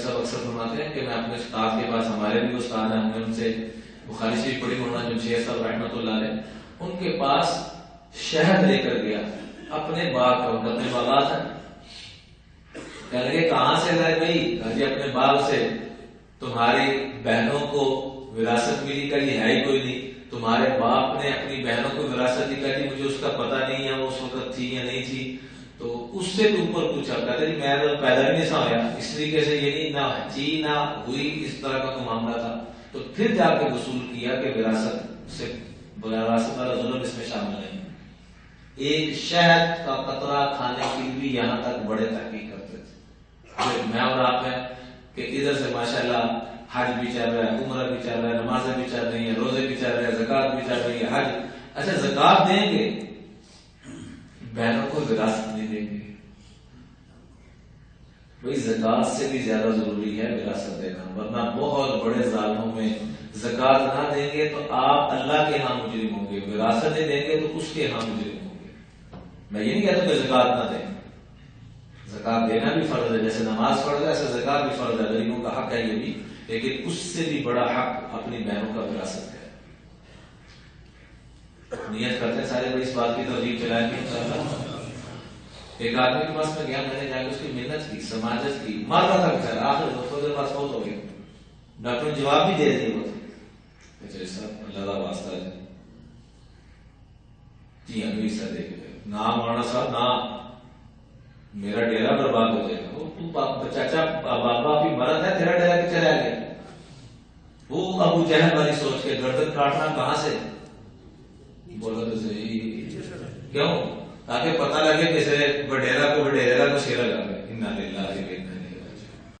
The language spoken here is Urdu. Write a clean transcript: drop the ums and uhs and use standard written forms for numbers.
صاحب اکثر فرماتے ہیں کہ میں اپنے استاد کے پاس، ہمارے بھی استاد ہیں، ہم نے ان سے بخاری شریف پڑھی، مولانا جمشید صاحب رحمۃ اللہ علیہ، ان کے پاس شہد لے کر گیا اپنے باغ کا، اپنے باغات ہیں، کہنے لگے کہاں سے لائے بھائی؟ جی اپنے باغ سے، تمہاری بہنوں کو وراثت ملی، کا یہ ہے ہی کوئی نہیں، تمہارے باپ نے اپنی بہنوں کو وراثت دی، کہا جی مجھے اس کا پتہ نہیں ہے وہ اس وقت تھی یا نہیں تھی، تو اس سے تو اوپر پوچھا، کہتا جی میں تو پیدا بھی نہیں سا ہوا، اس طریقے سے یہ نہیں، نہ جی نہ ہوئی، اس طرح کا کوئی معاملہ تھا، تو پھر جا کے وصول کیا کہ وراثت سے، وراثت والا ظلم اس میں شامل نہیں۔ ایک شہد کا قطرہ کھانے کے لیے یہاں تک بڑے تحقیق کرتے تھے، میں اور آپ ہیں کہ ادھر سے ماشاءاللہ حج بھی چل رہا ہے، عمرہ بھی چل رہا ہے، نمازیں بھی چل رہی ہیں، روزے بھی چل رہے ہیں، زکوٰۃ بھی چل رہی ہے، حج، اچھا زکوٰۃ دیں گے، بہنوں کو وراثت نہیں دیں گے، بھائی زکوٰۃ سے بھی زیادہ ضروری ہے وراثت دینا، ورنہ بہت بڑے ظالموں میں زکوٰۃ نہ دیں گے تو آپ اللہ کے ہاں مجرم ہوں گے، وراثت نہیں دیں گے تو اس کے ہاں مجرم ہوں گے۔ میں یہ نہیں کہتا کہ زکوٰۃ نہ دیں، زکوٰۃ دینا بھی فرض ہے، جیسے نماز فرض ہے ایسے زکوٰۃ بھی فرض ہے، غریبوں کا حق ہے یہ بھی، لیکن اس سے بھی بڑا حق اپنی بہنوں کا وراثت ہے۔ نیت کرتے ہیں سارے بڑی اس بات کی ترغیب چلائیں گے انشاءاللہ۔ ایک آدمی کے پاس میں گیا، میں نے جا کے اس کی محنت کی، سماجت کی، مر رہا تھا بیچارہ، آخر دوستوں کے پاس فوت ہو گیا، ڈاکٹر نے جواب بھی دے دیا، وہ صاحب اللہ کا واسطہ ہے جی ہمیں حصہ دے کے نہ مولانا صاحب نہ، میرا ڈیرا برباد ہو جائے گا، تو چاچا بابا بھی مرد ہے، تیرا ڈیرا کچھ چلا گیا، وہ ابو جہل والی سوچ کے گردن کاٹنا کہاں سے، بولا تو صحیح، کیوں؟ تاکہ پتہ لگے کہ وڈیرا کو شیرا لگے، انا للہ